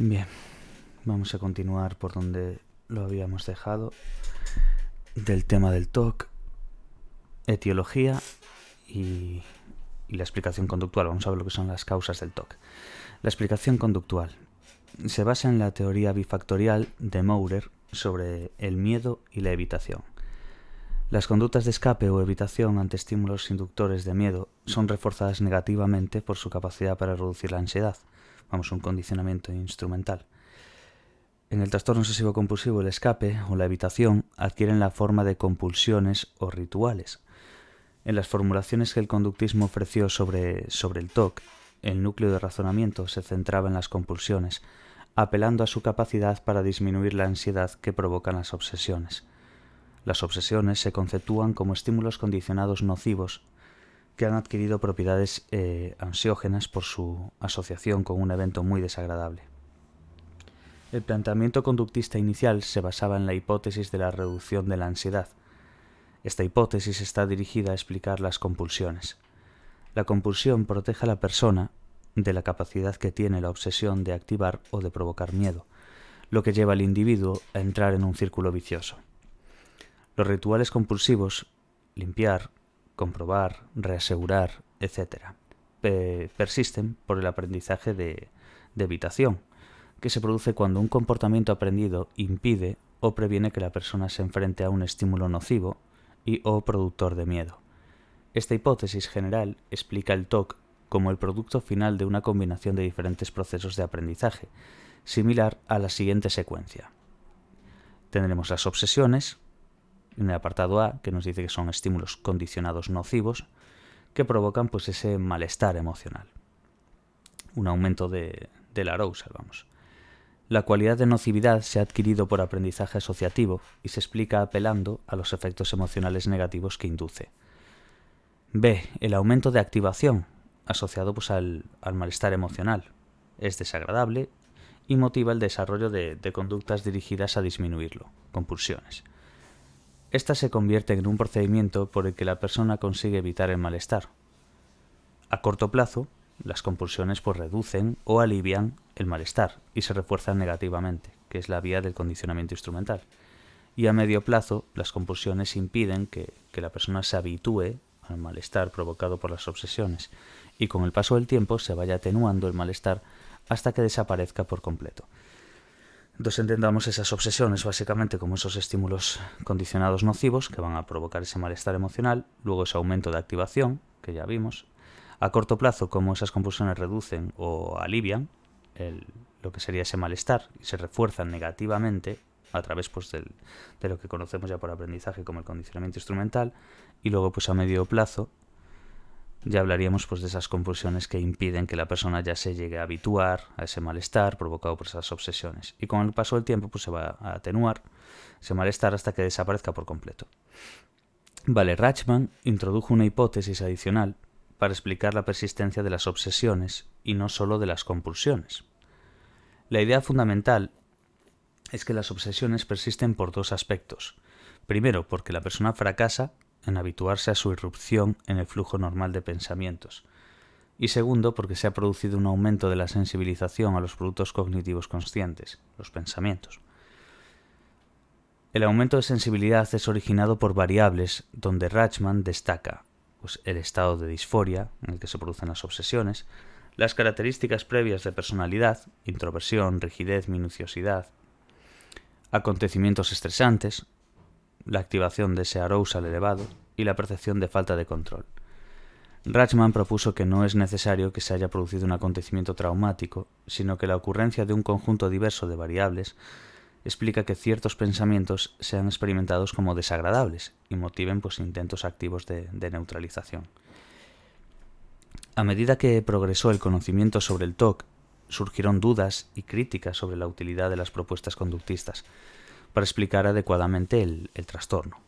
Bien, vamos a continuar por donde lo habíamos dejado, del tema del TOC, etiología y la explicación conductual. Vamos a ver lo que son las causas del TOC. La explicación conductual se basa en la teoría bifactorial de Maurer sobre el miedo y la evitación. Las conductas de escape o evitación ante estímulos inductores de miedo son reforzadas negativamente por su capacidad para reducir la ansiedad. Vamos, un condicionamiento instrumental. En el trastorno obsesivo compulsivo, el escape o la evitación adquieren la forma de compulsiones o rituales. En las formulaciones que el conductismo ofreció sobre el TOC, el núcleo de razonamiento se centraba en las compulsiones, apelando a su capacidad para disminuir la ansiedad que provocan las obsesiones. Las obsesiones se conceptúan como estímulos condicionados nocivos que han adquirido propiedades ansiógenas por su asociación con un evento muy desagradable. El planteamiento conductista inicial se basaba en la hipótesis de la reducción de la ansiedad. Esta hipótesis está dirigida a explicar las compulsiones. La compulsión protege a la persona de la capacidad que tiene la obsesión de activar o de provocar miedo, lo que lleva al individuo a entrar en un círculo vicioso. Los rituales compulsivos, limpiar, comprobar, reasegurar, etc., persisten por el aprendizaje de evitación, que se produce cuando un comportamiento aprendido impide o previene que la persona se enfrente a un estímulo nocivo y o productor de miedo. Esta hipótesis general explica el TOC como el producto final de una combinación de diferentes procesos de aprendizaje, similar a la siguiente secuencia. Tendremos las obsesiones, en el apartado A, que nos dice que son estímulos condicionados nocivos, que provocan pues ese malestar emocional. Un aumento del arousal, vamos. La cualidad de nocividad se ha adquirido por aprendizaje asociativo y se explica apelando a los efectos emocionales negativos que induce. B. El aumento de activación, asociado pues al malestar emocional. Es desagradable y motiva el desarrollo de conductas dirigidas a disminuirlo, compulsiones. Esta se convierte en un procedimiento por el que la persona consigue evitar el malestar. A corto plazo, las compulsiones pues reducen o alivian el malestar y se refuerzan negativamente, que es la vía del condicionamiento instrumental. Y a medio plazo, las compulsiones impiden que la persona se habitúe al malestar provocado por las obsesiones y con el paso del tiempo se vaya atenuando el malestar hasta que desaparezca por completo. Entonces entendamos esas obsesiones básicamente como esos estímulos condicionados nocivos que van a provocar ese malestar emocional, luego ese aumento de activación, que ya vimos. A corto plazo, como esas compulsiones reducen o alivian lo que sería ese malestar y se refuerzan negativamente a través pues, de lo que conocemos ya por aprendizaje como el condicionamiento instrumental, y luego pues a medio plazo ya hablaríamos pues, de esas compulsiones que impiden que la persona ya se llegue a habituar a ese malestar provocado por esas obsesiones. Y con el paso del tiempo pues, se va a atenuar ese malestar hasta que desaparezca por completo. Vale, Rachman introdujo una hipótesis adicional para explicar la persistencia de las obsesiones y no solo de las compulsiones. La idea fundamental es que las obsesiones persisten por dos aspectos. Primero, porque la persona fracasa en habituarse a su irrupción en el flujo normal de pensamientos. Y segundo, porque se ha producido un aumento de la sensibilización a los productos cognitivos conscientes, los pensamientos. El aumento de sensibilidad es originado por variables donde Rachman destaca pues, el estado de disforia en el que se producen las obsesiones, las características previas de personalidad, introversión, rigidez, minuciosidad, acontecimientos estresantes, la activación de ese arousal elevado y la percepción de falta de control. Rachman propuso que no es necesario que se haya producido un acontecimiento traumático, sino que la ocurrencia de un conjunto diverso de variables explica que ciertos pensamientos sean experimentados como desagradables y motiven pues, intentos activos de neutralización. A medida que progresó el conocimiento sobre el TOC, surgieron dudas y críticas sobre la utilidad de las propuestas conductistas para explicar adecuadamente el trastorno.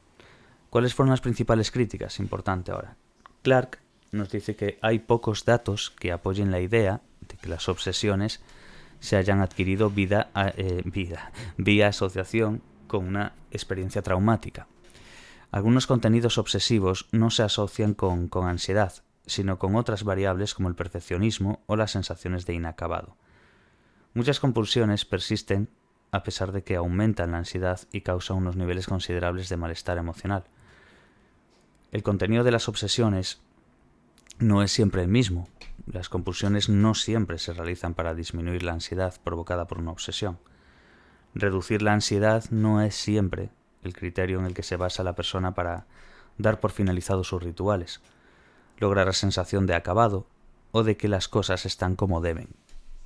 ¿Cuáles fueron las principales críticas? Importante ahora. Clark nos dice que hay pocos datos que apoyen la idea de que las obsesiones se hayan adquirido vía asociación con una experiencia traumática. Algunos contenidos obsesivos no se asocian con ansiedad, sino con otras variables como el perfeccionismo o las sensaciones de inacabado. Muchas compulsiones persisten a pesar de que aumentan la ansiedad y causan unos niveles considerables de malestar emocional. El contenido de las obsesiones no es siempre el mismo. Las compulsiones no siempre se realizan para disminuir la ansiedad provocada por una obsesión. Reducir la ansiedad no es siempre el criterio en el que se basa la persona para dar por finalizados sus rituales, lograr la sensación de acabado o de que las cosas están como deben.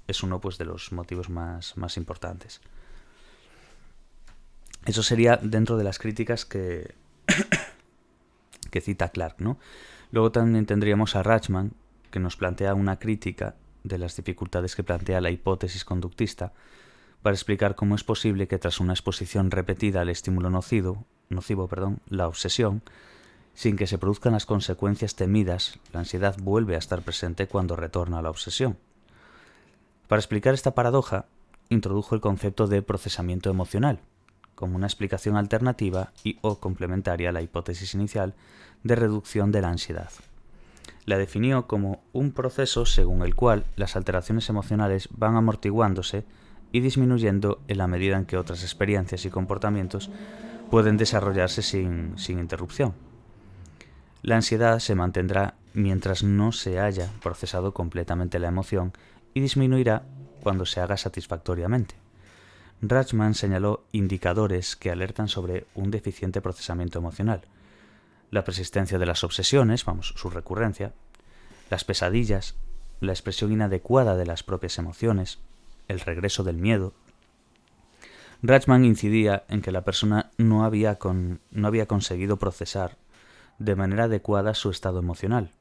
Es uno pues, de los motivos más importantes. Eso sería dentro de las críticas que cita Clark, ¿no? Luego también tendríamos a Rachman, que nos plantea una crítica de las dificultades que plantea la hipótesis conductista para explicar cómo es posible que tras una exposición repetida al estímulo nocivo, la obsesión, sin que se produzcan las consecuencias temidas, la ansiedad vuelve a estar presente cuando retorna a la obsesión. Para explicar esta paradoja, introdujo el concepto de procesamiento emocional, como una explicación alternativa y o complementaria a la hipótesis inicial de reducción de la ansiedad. La definió como un proceso según el cual las alteraciones emocionales van amortiguándose y disminuyendo en la medida en que otras experiencias y comportamientos pueden desarrollarse sin interrupción. La ansiedad se mantendrá mientras no se haya procesado completamente la emoción y disminuirá cuando se haga satisfactoriamente. Rachman señaló indicadores que alertan sobre un deficiente procesamiento emocional: la persistencia de las obsesiones, su recurrencia, las pesadillas, la expresión inadecuada de las propias emociones, el regreso del miedo. Rachman incidía en que la persona no había conseguido procesar de manera adecuada su estado emocional,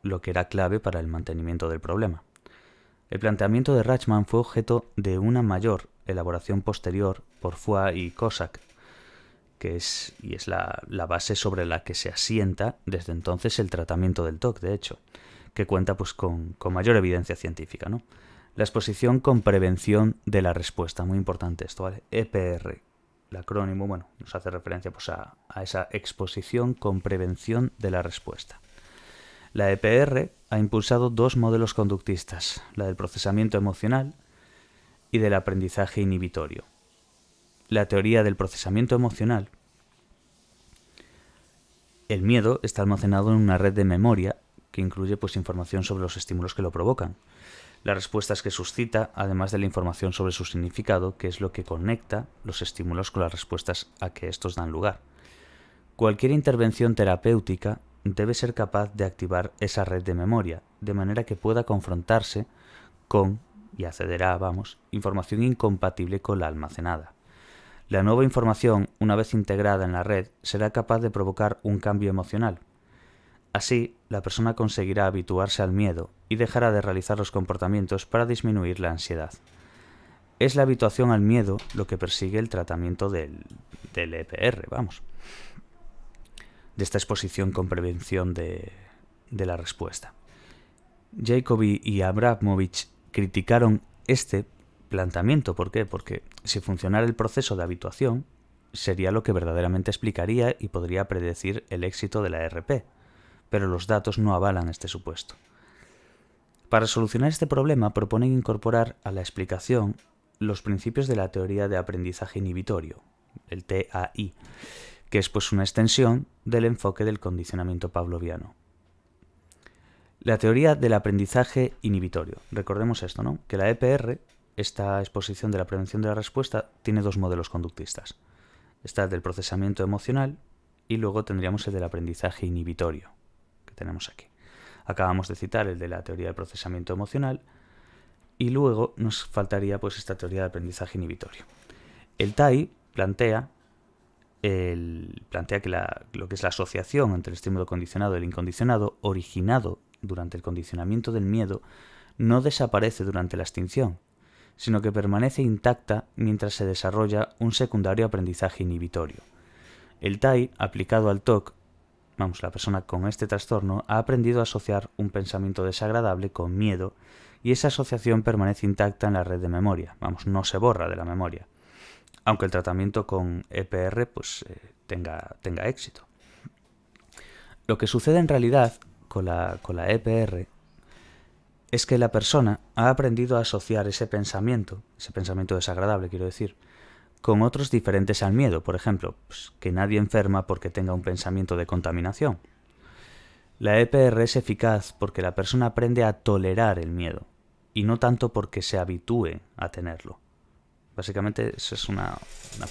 lo que era clave para el mantenimiento del problema. El planteamiento de Rachman fue objeto de una mayor elaboración posterior por Foix y Cossack, que es la base sobre la que se asienta desde entonces el tratamiento del TOC, de hecho, que cuenta pues, con mayor evidencia científica, ¿no? La exposición con prevención de la respuesta, muy importante esto, ¿vale? EPR, el acrónimo, nos hace referencia pues, a esa exposición con prevención de la respuesta. La EPR ha impulsado dos modelos conductistas, la del procesamiento emocional y del aprendizaje inhibitorio. La teoría del procesamiento emocional. El miedo está almacenado en una red de memoria que incluye pues, información sobre los estímulos que lo provocan, las respuestas que suscita, además de la información sobre su significado, que es lo que conecta los estímulos con las respuestas a que estos dan lugar. Cualquier intervención terapéutica debe ser capaz de activar esa red de memoria, de manera que pueda confrontarse con, y accederá, información incompatible con la almacenada. La nueva información, una vez integrada en la red, será capaz de provocar un cambio emocional. Así, la persona conseguirá habituarse al miedo y dejará de realizar los comportamientos para disminuir la ansiedad. Es la habituación al miedo lo que persigue el tratamiento del EPR, de esta exposición con prevención de la respuesta. Jacobi y Abramovich criticaron este planteamiento. ¿Por qué? Porque si funcionara el proceso de habituación, sería lo que verdaderamente explicaría y podría predecir el éxito de la ERP, pero los datos no avalan este supuesto. Para solucionar este problema proponen incorporar a la explicación los principios de la teoría de aprendizaje inhibitorio, el TAI, que es pues una extensión del enfoque del condicionamiento pavloviano. La teoría del aprendizaje inhibitorio. Recordemos esto, ¿no? Que la EPR, esta exposición de la prevención de la respuesta, tiene dos modelos conductistas. Está el del procesamiento emocional y luego tendríamos el del aprendizaje inhibitorio, que tenemos aquí. Acabamos de citar el de la teoría del procesamiento emocional y luego nos faltaría pues esta teoría de aprendizaje inhibitorio. El TAI plantea que lo que es la asociación entre el estímulo condicionado y el incondicionado, originado durante el condicionamiento del miedo, no desaparece durante la extinción, sino que permanece intacta mientras se desarrolla un secundario aprendizaje inhibitorio. El TAI, aplicado al TOC, la persona con este trastorno ha aprendido a asociar un pensamiento desagradable con miedo y esa asociación permanece intacta en la red de memoria, no se borra de la memoria, aunque el tratamiento con EPR tenga éxito. Lo que sucede en realidad con la EPR es que la persona ha aprendido a asociar ese pensamiento desagradable, quiero decir, con otros diferentes al miedo. Por ejemplo, pues, que nadie enferma porque tenga un pensamiento de contaminación. La EPR es eficaz porque la persona aprende a tolerar el miedo y no tanto porque se habitúe a tenerlo. Básicamente, eso es una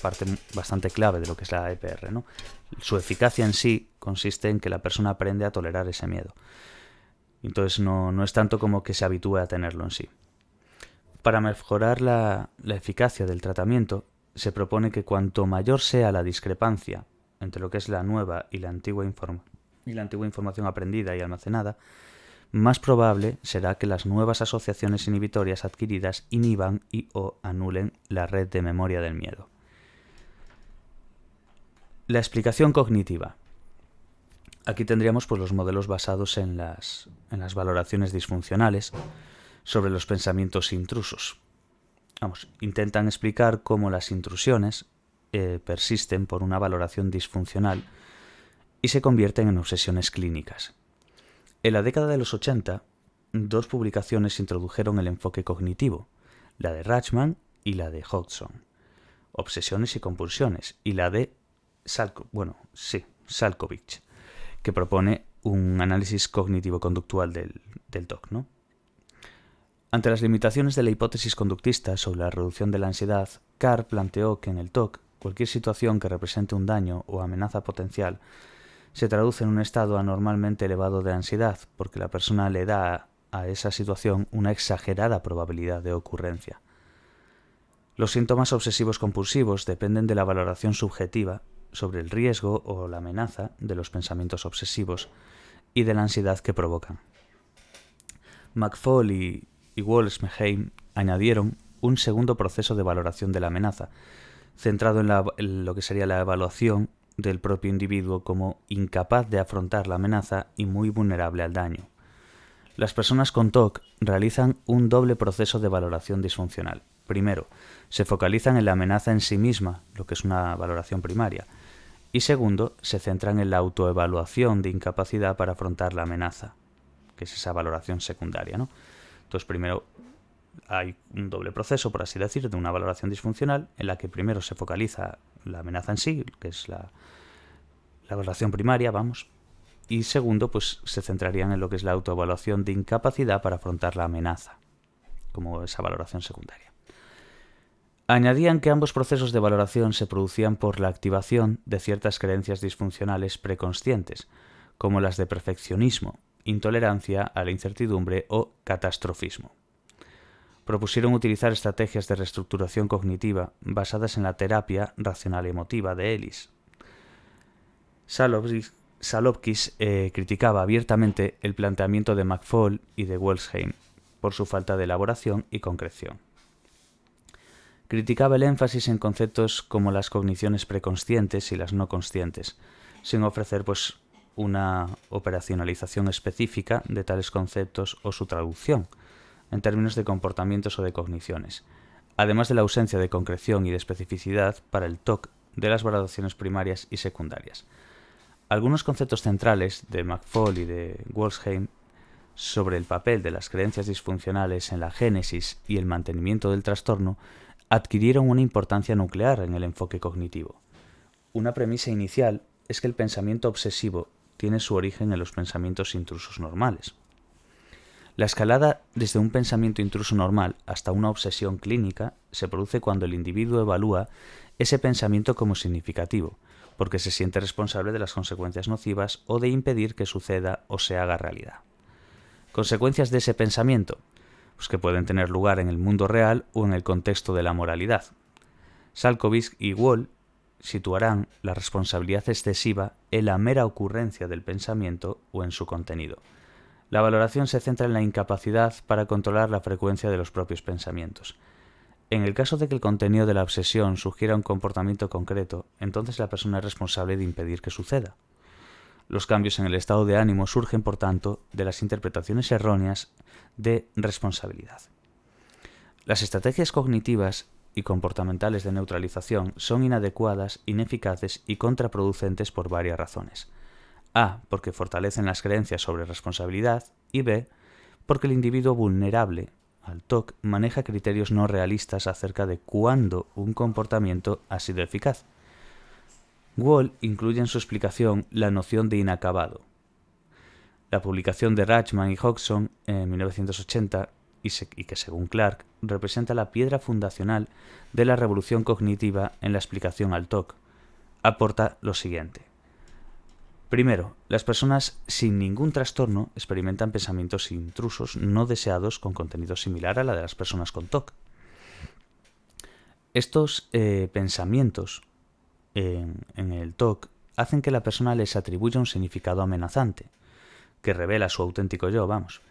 parte bastante clave de lo que es la EPR, ¿no? Su eficacia en sí consiste en que la persona aprende a tolerar ese miedo. Entonces no es tanto como que se habitúe a tenerlo en sí. Para mejorar la eficacia del tratamiento, se propone que cuanto mayor sea la discrepancia entre lo que es la nueva y la antigua información aprendida y almacenada, más probable será que las nuevas asociaciones inhibitorias adquiridas inhiban y o anulen la red de memoria del miedo. La explicación cognitiva. Aquí tendríamos pues, los modelos basados en las valoraciones disfuncionales sobre los pensamientos intrusos. Intentan explicar cómo las intrusiones persisten por una valoración disfuncional y se convierten en obsesiones clínicas. En la década de los 80, 2 publicaciones introdujeron el enfoque cognitivo, la de Rachman y la de Hodgson, obsesiones y compulsiones, y la de Salkovich, que propone un análisis cognitivo-conductual del TOC, ¿no? Ante las limitaciones de la hipótesis conductista sobre la reducción de la ansiedad, Carr planteó que en el TOC cualquier situación que represente un daño o amenaza potencial se traduce en un estado anormalmente elevado de ansiedad, porque la persona le da a esa situación una exagerada probabilidad de ocurrencia. Los síntomas obsesivos compulsivos dependen de la valoración subjetiva sobre el riesgo o la amenaza de los pensamientos obsesivos y de la ansiedad que provocan. McFall y Wolfsheim añadieron un segundo proceso de valoración de la amenaza, centrado en lo que sería la evaluación del propio individuo como incapaz de afrontar la amenaza y muy vulnerable al daño. Las personas con TOC realizan un doble proceso de valoración disfuncional. Primero, se focalizan en la amenaza en sí misma, lo que es una valoración primaria, y segundo, se centran en la autoevaluación de incapacidad para afrontar la amenaza, que es esa valoración secundaria, ¿no? Entonces, primero hay un doble proceso, por así decir, de una valoración disfuncional, en la que primero se focaliza la amenaza en sí, que es la valoración primaria, y segundo, pues se centrarían en lo que es la autoevaluación de incapacidad para afrontar la amenaza, como esa valoración secundaria. Añadían que ambos procesos de valoración se producían por la activación de ciertas creencias disfuncionales preconscientes, como las de perfeccionismo, intolerancia a la incertidumbre o catastrofismo. Propusieron utilizar estrategias de reestructuración cognitiva basadas en la terapia racional emotiva de Ellis. Salopkis criticaba abiertamente el planteamiento de McFall y de Wolfsheim por su falta de elaboración y concreción. Criticaba el énfasis en conceptos como las cogniciones preconscientes y las no conscientes, sin ofrecer una operacionalización específica de tales conceptos o su traducción, en términos de comportamientos o de cogniciones, además de la ausencia de concreción y de especificidad para el TOC de las valoraciones primarias y secundarias. Algunos conceptos centrales de McFall y de Wolfsheim sobre el papel de las creencias disfuncionales en la génesis y el mantenimiento del trastorno adquirieron una importancia nuclear en el enfoque cognitivo. Una premisa inicial es que el pensamiento obsesivo tiene su origen en los pensamientos intrusos normales. La escalada desde un pensamiento intruso normal hasta una obsesión clínica se produce cuando el individuo evalúa ese pensamiento como significativo, porque se siente responsable de las consecuencias nocivas o de impedir que suceda o se haga realidad. Consecuencias de ese pensamiento, que pueden tener lugar en el mundo real o en el contexto de la moralidad. Salkovich y Wall situarán la responsabilidad excesiva en la mera ocurrencia del pensamiento o en su contenido. La valoración se centra en la incapacidad para controlar la frecuencia de los propios pensamientos. En el caso de que el contenido de la obsesión sugiera un comportamiento concreto, entonces la persona es responsable de impedir que suceda. Los cambios en el estado de ánimo surgen, por tanto, de las interpretaciones erróneas de responsabilidad. Las estrategias cognitivas y comportamentales de neutralización son inadecuadas, ineficaces y contraproducentes por varias razones. A, porque fortalecen las creencias sobre responsabilidad, y B, porque el individuo vulnerable al TOC maneja criterios no realistas acerca de cuándo un comportamiento ha sido eficaz. Wall incluye en su explicación la noción de inacabado. La publicación de Rachman y Hodgson en 1980, y que según Clark representa la piedra fundacional de la revolución cognitiva en la explicación al TOC, aporta lo siguiente. Primero, las personas sin ningún trastorno experimentan pensamientos intrusos no deseados con contenido similar a la de las personas con TOC. Estos pensamientos en el TOC hacen que la persona les atribuya un significado amenazante, que revela su auténtico yo, vamos.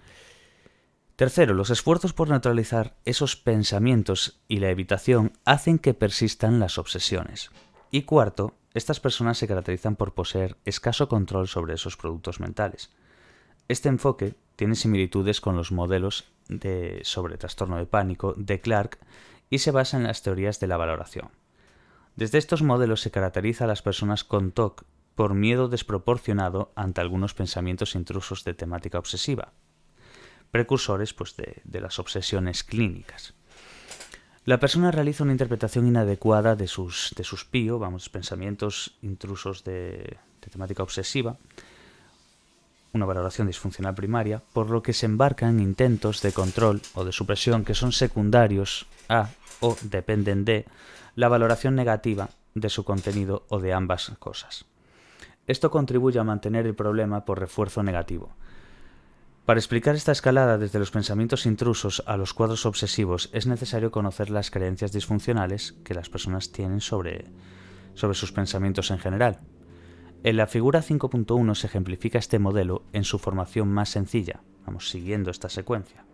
Tercero, los esfuerzos por neutralizar esos pensamientos y la evitación hacen que persistan las obsesiones. Y cuarto, estas personas se caracterizan por poseer escaso control sobre esos productos mentales. Este enfoque tiene similitudes con los modelos sobre trastorno de pánico de Clark y se basa en las teorías de la valoración. Desde estos modelos se caracteriza a las personas con TOC por miedo desproporcionado ante algunos pensamientos intrusos de temática obsesiva, precursores de las obsesiones clínicas. La persona realiza una interpretación inadecuada de sus PIO, pensamientos intrusos de temática obsesiva, una valoración disfuncional primaria, por lo que se embarca en intentos de control o de supresión que son secundarios a o dependen de la valoración negativa de su contenido o de ambas cosas. Esto contribuye a mantener el problema por refuerzo negativo. Para explicar esta escalada desde los pensamientos intrusos a los cuadros obsesivos es necesario conocer las creencias disfuncionales que las personas tienen sobre sus pensamientos en general. En la figura 5.1 se ejemplifica este modelo en su formación más sencilla, siguiendo esta secuencia,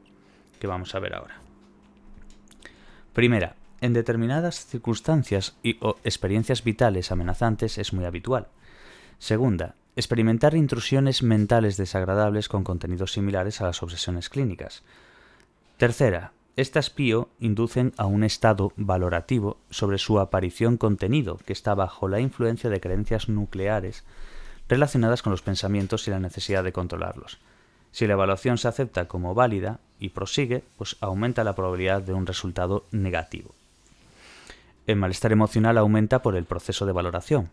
que vamos a ver ahora. Primera, en determinadas circunstancias o experiencias vitales amenazantes es muy habitual. Segunda, experimentar intrusiones mentales desagradables con contenidos similares a las obsesiones clínicas. Tercera, estas PIO inducen a un estado valorativo sobre su aparición contenido que está bajo la influencia de creencias nucleares relacionadas con los pensamientos y la necesidad de controlarlos. Si la evaluación se acepta como válida y prosigue, pues aumenta la probabilidad de un resultado negativo. El malestar emocional aumenta por el proceso de valoración.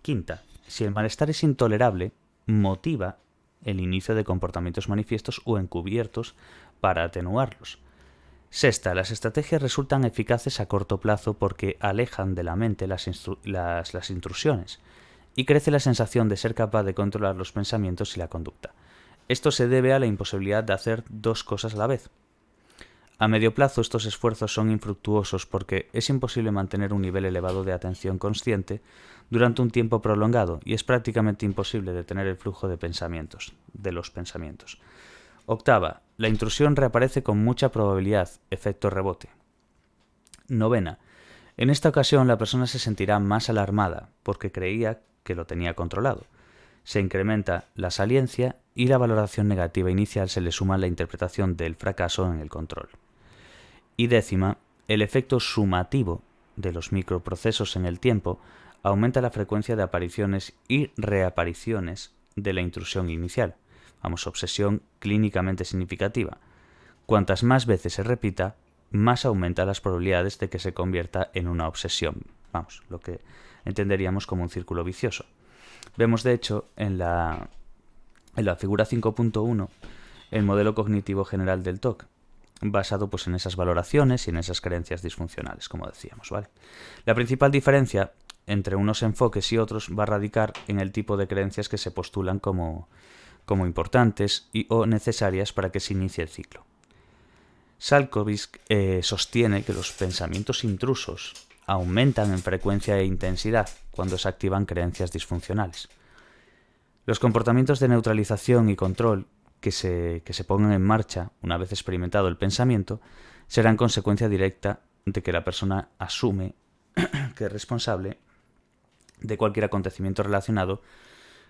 Quinta, si el malestar es intolerable, motiva el inicio de comportamientos manifiestos o encubiertos para atenuarlos. Sexta, las estrategias resultan eficaces a corto plazo porque alejan de la mente las intrusiones y crece la sensación de ser capaz de controlar los pensamientos y la conducta. Esto se debe a la imposibilidad de hacer dos cosas a la vez. A medio plazo estos esfuerzos son infructuosos porque es imposible mantener un nivel elevado de atención consciente durante un tiempo prolongado y es prácticamente imposible detener el flujo de los pensamientos. Octava, la intrusión reaparece con mucha probabilidad, efecto rebote. Novena, en esta ocasión la persona se sentirá más alarmada porque creía que lo tenía controlado. Se incrementa la saliencia y la valoración negativa inicial se le suma la interpretación del fracaso en el control. Y décima, el efecto sumativo de los microprocesos en el tiempo aumenta la frecuencia de apariciones y reapariciones de la intrusión inicial. Obsesión clínicamente significativa. Cuantas más veces se repita, más aumenta las probabilidades de que se convierta en una obsesión. Lo que entenderíamos como un círculo vicioso. Vemos, de hecho, en la figura 5.1 el modelo cognitivo general del TOC, basado en esas valoraciones y en esas creencias disfuncionales, como decíamos, ¿vale? La principal diferencia entre unos enfoques y otros va a radicar en el tipo de creencias que se postulan como importantes o necesarias para que se inicie el ciclo. Salkowicz sostiene que los pensamientos intrusos aumentan en frecuencia e intensidad cuando se activan creencias disfuncionales. Los comportamientos de neutralización y control que se pongan en marcha una vez experimentado el pensamiento serán consecuencia directa de que la persona asume que es responsable de cualquier acontecimiento relacionado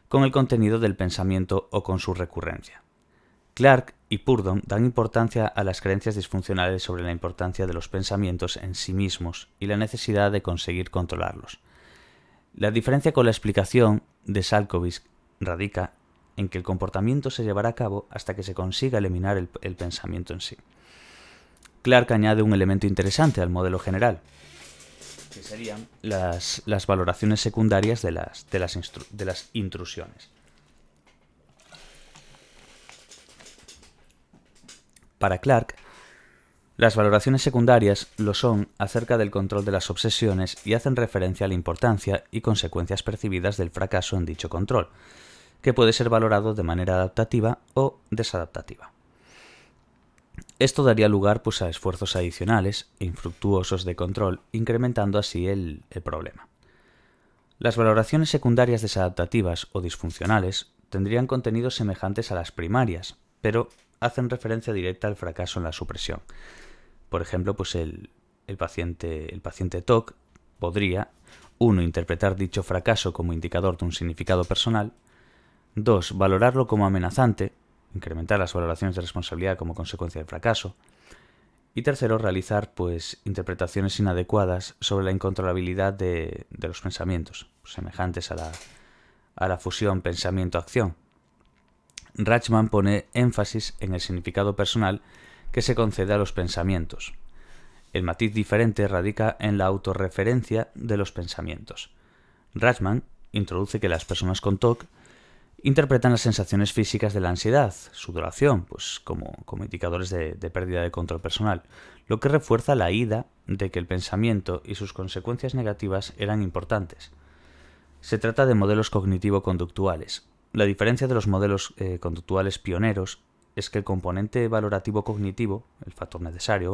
con el contenido del pensamiento o con su recurrencia. Clark y Purdom dan importancia a las creencias disfuncionales sobre la importancia de los pensamientos en sí mismos y la necesidad de conseguir controlarlos. La diferencia con la explicación de Salkowicz radica en que el comportamiento se llevará a cabo hasta que se consiga eliminar el pensamiento en sí. Clark añade un elemento interesante al modelo general, que serían las valoraciones secundarias de las intrusiones. Para Clark, las valoraciones secundarias lo son acerca del control de las obsesiones y hacen referencia a la importancia y consecuencias percibidas del fracaso en dicho control, que puede ser valorado de manera adaptativa o desadaptativa. Esto daría lugar a esfuerzos adicionales e infructuosos de control, incrementando así el problema. Las valoraciones secundarias desadaptativas o disfuncionales tendrían contenidos semejantes a las primarias, pero hacen referencia directa al fracaso en la supresión. Por ejemplo, el paciente TOC podría 1. Interpretar dicho fracaso como indicador de un significado personal, 2. Valorarlo como amenazante, incrementar las valoraciones de responsabilidad como consecuencia del fracaso, y 3. Realizar interpretaciones inadecuadas sobre la incontrolabilidad de los pensamientos, semejantes a la fusión pensamiento-acción. Rachman pone énfasis en el significado personal que se concede a los pensamientos. El matiz diferente radica en la autorreferencia de los pensamientos. Rachman introduce que las personas con TOC interpretan las sensaciones físicas de la ansiedad, su duración, como indicadores de pérdida de control personal, lo que refuerza la idea de que el pensamiento y sus consecuencias negativas eran importantes. Se trata de modelos cognitivo-conductuales. La diferencia de los modelos conductuales pioneros es que el componente valorativo cognitivo, el factor necesario,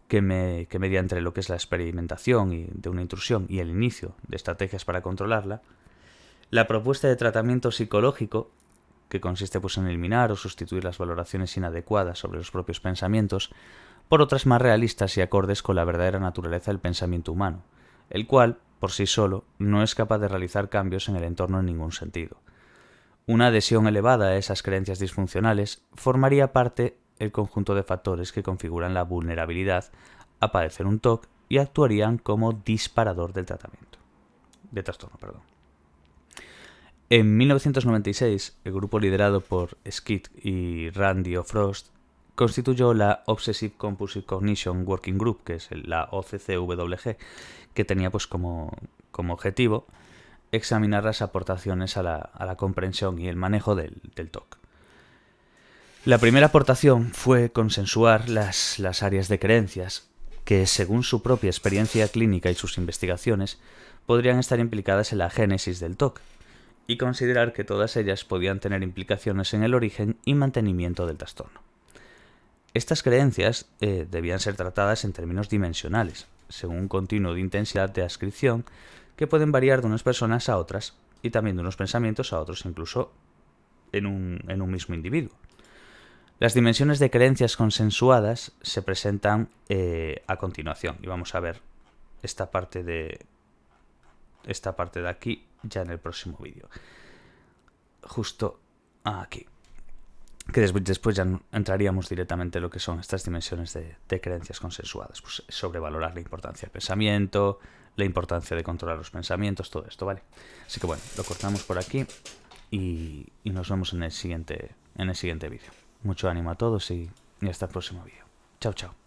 que media entre lo que es la experimentación de una intrusión y el inicio de estrategias para controlarla, la propuesta de tratamiento psicológico, que consiste en eliminar o sustituir las valoraciones inadecuadas sobre los propios pensamientos por otras más realistas y acordes con la verdadera naturaleza del pensamiento humano, el cual, por sí solo, no es capaz de realizar cambios en el entorno en ningún sentido. Una adhesión elevada a esas creencias disfuncionales formaría parte el conjunto de factores que configuran la vulnerabilidad a padecer un TOC y actuarían como disparador del trastorno. En 1996, el grupo liderado por Skeet y Randy O'Frost constituyó la Obsessive Compulsive Cognition Working Group, que es la OCCWG, que tenía como objetivo examinar las aportaciones a la comprensión y el manejo del TOC. La primera aportación fue consensuar las áreas de creencias que, según su propia experiencia clínica y sus investigaciones, podrían estar implicadas en la génesis del TOC, y considerar que todas ellas podían tener implicaciones en el origen y mantenimiento del trastorno. Estas creencias debían ser tratadas en términos dimensionales, según un continuo de intensidad de adscripción que pueden variar de unas personas a otras y también de unos pensamientos a otros, incluso en un mismo individuo. Las dimensiones de creencias consensuadas se presentan a continuación, y vamos a ver esta parte de aquí ya en el próximo vídeo. Justo aquí. Que después ya entraríamos directamente en lo que son estas dimensiones de creencias consensuadas. Sobrevalorar la importancia del pensamiento, la importancia de controlar los pensamientos, todo esto, ¿vale? Así que bueno, lo cortamos por aquí y nos vemos en el siguiente vídeo. Mucho ánimo a todos y hasta el próximo vídeo. Chao, chao.